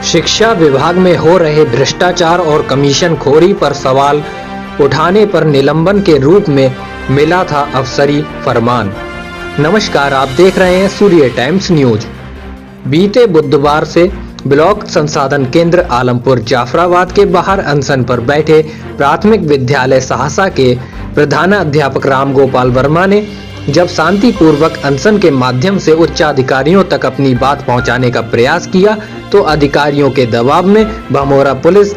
शिक्षा विभाग में हो रहे भ्रष्टाचार और कमीशनखोरी पर सवाल उठाने पर निलंबन के रूप में मिला था अफसरी फरमान। नमस्कार, आप देख रहे हैं सूर्य टाइम्स न्यूज। बीते बुधवार से ब्लॉक संसाधन केंद्र आलमपुर जाफराबाद के बाहर अनशन पर बैठे प्राथमिक विद्यालय सहसा के प्रधानाध्यापक राम गोपाल वर्मा ने जब शांतिपूर्वक अनशन के माध्यम से उच्चाधिकारियों तक अपनी बात पहुंचाने का प्रयास किया तो अधिकारियों के दबाव में भमोरा पुलिस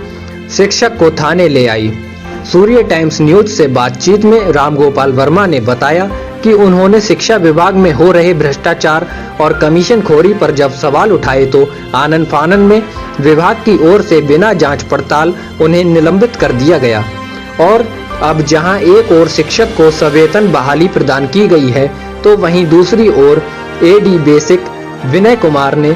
शिक्षक को थाने ले आई। सूर्य टाइम्स न्यूज से बातचीत में राम गोपाल वर्मा ने बताया कि उन्होंने शिक्षा विभाग में हो रहे भ्रष्टाचार और कमीशनखोरी पर जब सवाल उठाए तो आनन फानन में विभाग की ओर से बिना जांच पड़ताल उन्हें निलंबित कर दिया गया। और अब जहां एक ओर शिक्षक को सवेतन बहाली प्रदान की गई है तो वहीं दूसरी ओर एडी बेसिक विनय कुमार ने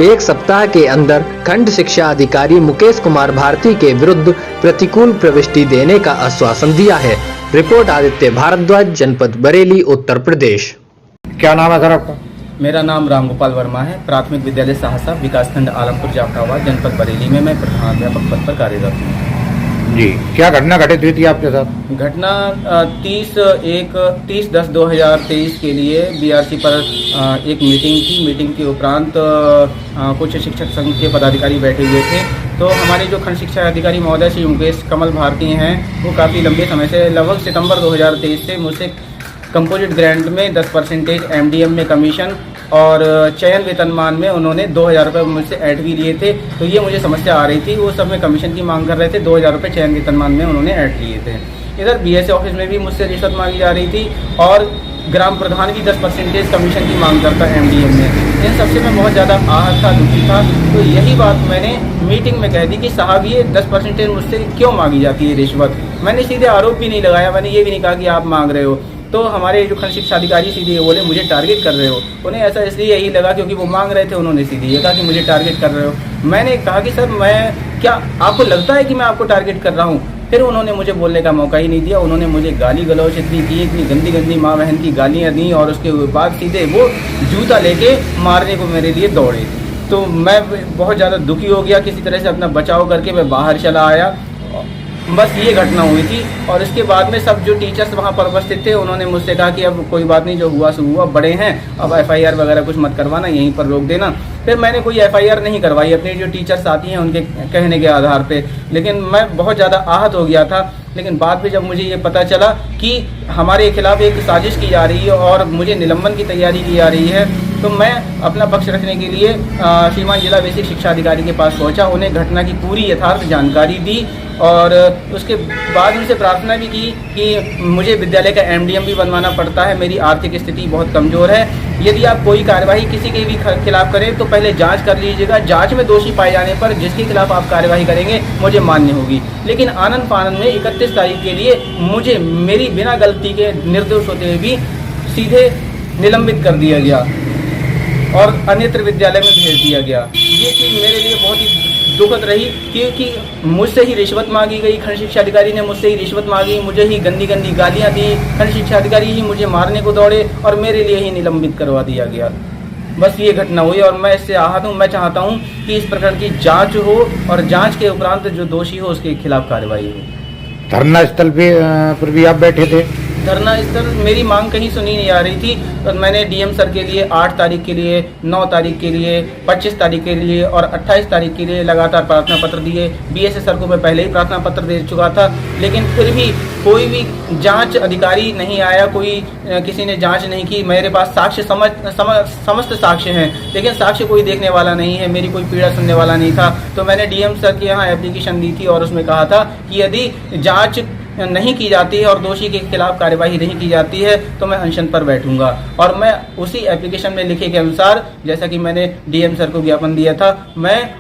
एक सप्ताह के अंदर खंड शिक्षा अधिकारी मुकेश कुमार भारती के विरुद्ध प्रतिकूल प्रविष्टि देने का आश्वासन दिया है। रिपोर्ट आदित्य भारद्वाज, जनपद बरेली, उत्तर प्रदेश। क्या नाम है सर आपका? मेरा नाम राम गोपाल वर्मा है। प्राथमिक विद्यालय सहसा, विकासखंड आलमपुर जाफराबाद, जनपद बरेली में मैं प्रधानाध्यापक पद पर कार्यरत हूँ। जी, क्या घटना घटित हुई थी आपके साथ? घटना 30/10/2023 के लिए बीआरसी पर एक मीटिंग थी। मीटिंग के उपरांत कुछ शिक्षक संघ के पदाधिकारी बैठे हुए थे। तो हमारे जो खंड शिक्षा अधिकारी महोदय श्री मुकेश कमल भारती हैं, वो काफ़ी लंबे समय से लगभग सितंबर 2023 से मुझसे कंपोजिट ग्रांट में 10% एमडीएम में कमीशन और चयन वेतनमान में उन्होंने 2000 रुपये मुझसे ऐड भी लिए थे। तो ये मुझे समस्या आ रही थी, वो सब में कमीशन की मांग कर रहे थे। 2000 रुपये चयन वेतनमान में उन्होंने ऐड लिए थे। इधर बीएसए ऑफिस में भी मुझसे रिश्वत मांगी जा रही थी और ग्राम प्रधान भी 10% कमीशन की मांग करता है एमडीएम में। इन सबसे मैं बहुत ज़्यादा आहत था, दुखी था। तो यही बात मैंने मीटिंग में कह दी कि साहब ये 10% मुझसे क्यों मांगी जाती है रिश्वत। मैंने सीधे आरोप भी नहीं लगाया, मैंने ये भी नहीं कहा कि आप मांग रहे हो। तो हमारे जो खंड शिक्षा अधिकारी सीधे बोले मुझे टारगेट कर रहे हो। उन्हें ऐसा इसलिए यही लगा क्योंकि वो मांग रहे थे, उन्होंने सीधे ये कहा कि मुझे टारगेट कर रहे हो। मैंने कहा कि सर मैं क्या आपको लगता है कि मैं आपको टारगेट कर रहा हूँ? फिर उन्होंने मुझे बोलने का मौका ही नहीं दिया। उन्होंने मुझे गाली गलौज इतनी की, इतनी गंदी गंदी माँ बहन की गालियाँ दी और उसके बाद सीधे वो जूता लेके मारने को मेरे लिए दौड़े। तो मैं बहुत ज़्यादा दुखी हो गया। किसी तरह से अपना बचाव करके मैं बाहर चला आया। बस ये घटना हुई थी। और इसके बाद में सब जो टीचर्स वहाँ पर उपस्थित थे उन्होंने मुझसे कहा कि अब कोई बात नहीं, जो हुआ सो हुआ, बड़े हैं, अब एफआईआर वगैरह कुछ मत करवाना, यहीं पर रोक देना। फिर मैंने कोई एफआईआर नहीं करवाई अपने जो टीचर साथी हैं उनके कहने के आधार पे। लेकिन मैं बहुत ज़्यादा आहत हो गया था। लेकिन बाद में जब मुझे ये पता चला कि हमारे खिलाफ एक साजिश की जा रही है और मुझे निलंबन की तैयारी की जा रही है, तो मैं अपना पक्ष रखने के लिए श्रीमान जिला बेसिक शिक्षा अधिकारी के पास पहुंचा। उन्हें घटना की पूरी यथार्थ जानकारी दी और उसके बाद उनसे प्रार्थना भी की कि मुझे विद्यालय का एमडीएम भी बनवाना पड़ता है, मेरी आर्थिक स्थिति बहुत कमज़ोर है। यदि आप कोई कार्यवाही किसी के भी खिलाफ करें तो पहले जांच कर लीजिएगा। जांच में दोषी पाए जाने पर जिसके खिलाफ आप कार्यवाही करेंगे मुझे मान्य होगी। लेकिन आनंद फानंद में 31 तारीख के लिए मुझे मेरी बिना गलती के निर्दोष होते हुए भी सीधे निलंबित कर दिया गया और अन्यत्र विद्यालय में भेज दिया गया। ये चीज़ मेरे लिए बहुत ही दुखद रही क्योंकि मुझसे ही रिश्वत मांगी गई। खंड शिक्षा अधिकारी ने मुझसे ही रिश्वत मांगी, मुझे ही गंदी गंदी गालियां दी। खंड शिक्षा अधिकारी ही मुझे मारने को दौड़े और मेरे लिए ही निलंबित करवा दिया गया। बस ये घटना हुई और मैं इससे आहत हूँ। मैं चाहता हूँ कि इस प्रकार की जांच हो और जांच के उपरांत जो दोषी हो उसके खिलाफ कार्रवाई हो। धरना स्थल पर भी आप बैठे थे? धरना स्थल मेरी मांग कहीं सुनी नहीं आ रही थी। तो मैंने डीएम सर के लिए 8 तारीख के लिए, 9 तारीख के लिए, 25 तारीख के लिए और 28 तारीख के लिए लगातार प्रार्थना पत्र दिए। बीएसए सर को मैं पहले ही प्रार्थना पत्र दे चुका था, लेकिन फिर भी कोई भी जांच अधिकारी नहीं आया, कोई किसी ने जांच नहीं की। मेरे पास साक्ष्य समस्त साक्ष्य हैं, लेकिन साक्ष्य कोई देखने वाला नहीं है, मेरी कोई पीड़ा सुनने वाला नहीं था। तो मैंने डीएम सर के यहाँ एप्लीकेशन दी थी और उसमें कहा था कि यदि जांच नहीं की जाती है और दोषी के खिलाफ कार्यवाही नहीं की जाती है तो मैं अनशन पर बैठूंगा। और मैं उसी एप्लीकेशन में लिखे के अनुसार, जैसा कि मैंने डीएम सर को ज्ञापन दिया था, मैं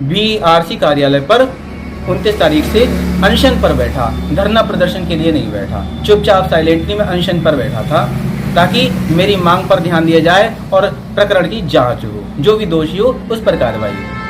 बीआरसी कार्यालय पर 29 तारीख से अनशन पर बैठा। धरना प्रदर्शन के लिए नहीं बैठा, चुपचाप साइलेंटली मैं अनशन पर बैठा था ताकि मेरी मांग पर ध्यान दिया जाए और प्रकरण की जांच हो, जो भी दोषी हो उस पर कार्रवाई हो।